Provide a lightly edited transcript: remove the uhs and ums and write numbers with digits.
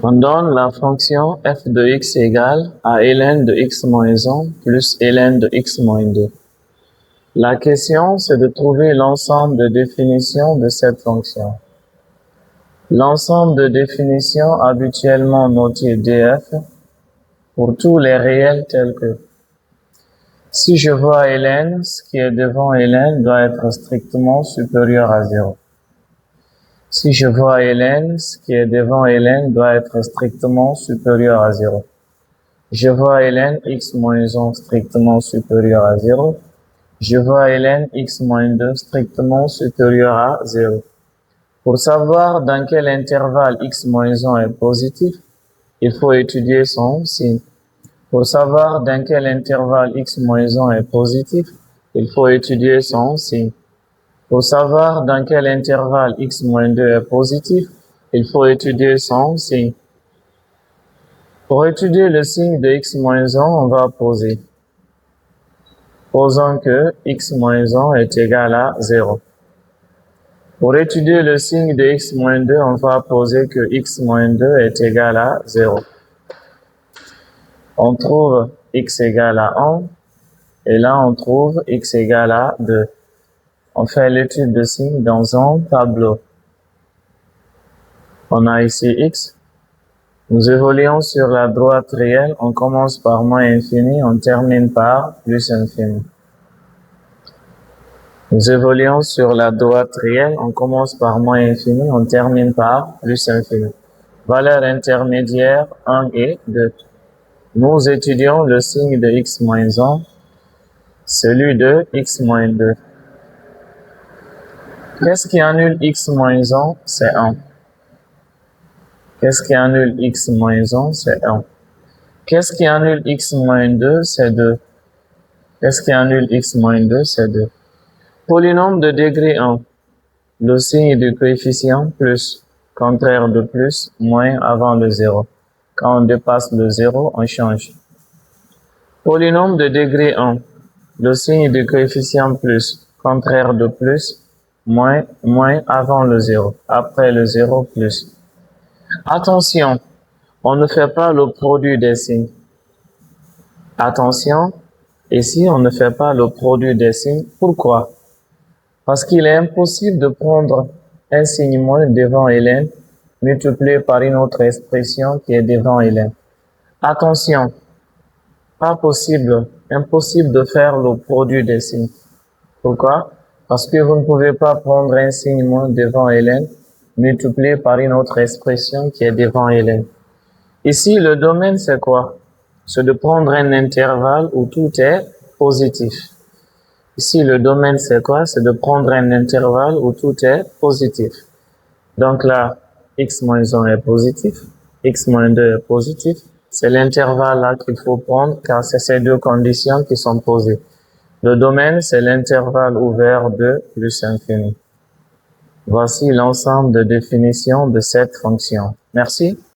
On donne la fonction f de x égale à ln de x moins 1 plus ln de x moins 2. La question, c'est de trouver l'ensemble de définitions de cette fonction. L'ensemble de définitions habituellement noté df pour tous les réels tels que si je vois ln, ce qui est devant ln doit être strictement supérieur à 0. Si je vois ln, ce qui est devant ln doit être strictement supérieur à 0. Je vois ln x moins 1 strictement supérieur à 0. Je vois ln x moins 2 strictement supérieur à 0. Pour savoir dans quel intervalle x moins 1 est positif, il faut étudier son signe. Pour savoir dans quel intervalle x moins 1 est positif, il faut étudier son signe. Pour savoir dans quel intervalle x moins 2 est positif, il faut étudier son signe. Pour étudier le signe de x moins 1, on va poser. Posons que x moins 1 est égal à 0. Pour étudier le signe de x moins 2, on va poser que x moins 2 est égal à 0. On trouve x égale à 1, et là on trouve x égale à 2. On fait l'étude de signe dans un tableau. On a ici x. Nous évoluons sur la droite réelle. On commence par moins infini, on termine par plus infini. Nous évoluons sur la droite réelle. On commence par moins infini, on termine par plus infini. Valeur intermédiaire 1 et 2. Nous étudions le signe de x moins 1, celui de x moins 2. Qu'est-ce qui annule x moins 1? C'est 1. Qu'est-ce qui annule x moins 1? C'est 1. Qu'est-ce qui annule x moins 2? C'est 2. Qu'est-ce qui annule x moins 2? C'est 2. Polynôme de degré 1. Le signe du coefficient plus, contraire de plus, moins avant le 0. Quand on dépasse le 0, on change. Polynôme de degré 1. Le signe du coefficient plus, contraire de plus, moins avant le 0. Après le 0, plus. Attention, on ne fait pas le produit des signes. Attention, ici on ne fait pas le produit des signes. Pourquoi? Parce qu'il est impossible de prendre un signe moins devant ln multiplié par une autre expression qui est devant ln. Attention, pas possible, impossible de faire le produit des signes. Pourquoi? Parce que vous ne pouvez pas prendre un signe moins devant ln multiplié par une autre expression qui est devant ln. Ici, le domaine, c'est quoi? C'est de prendre un intervalle où tout est positif. Ici, le domaine, c'est quoi? C'est de prendre un intervalle où tout est positif. Donc là, x moins 1 est positif, x moins 2 est positif. C'est l'intervalle là qu'il faut prendre car c'est ces deux conditions qui sont posées. Le domaine, c'est l'intervalle ouvert de plus infini. Voici l'ensemble de définitions de cette fonction. Merci.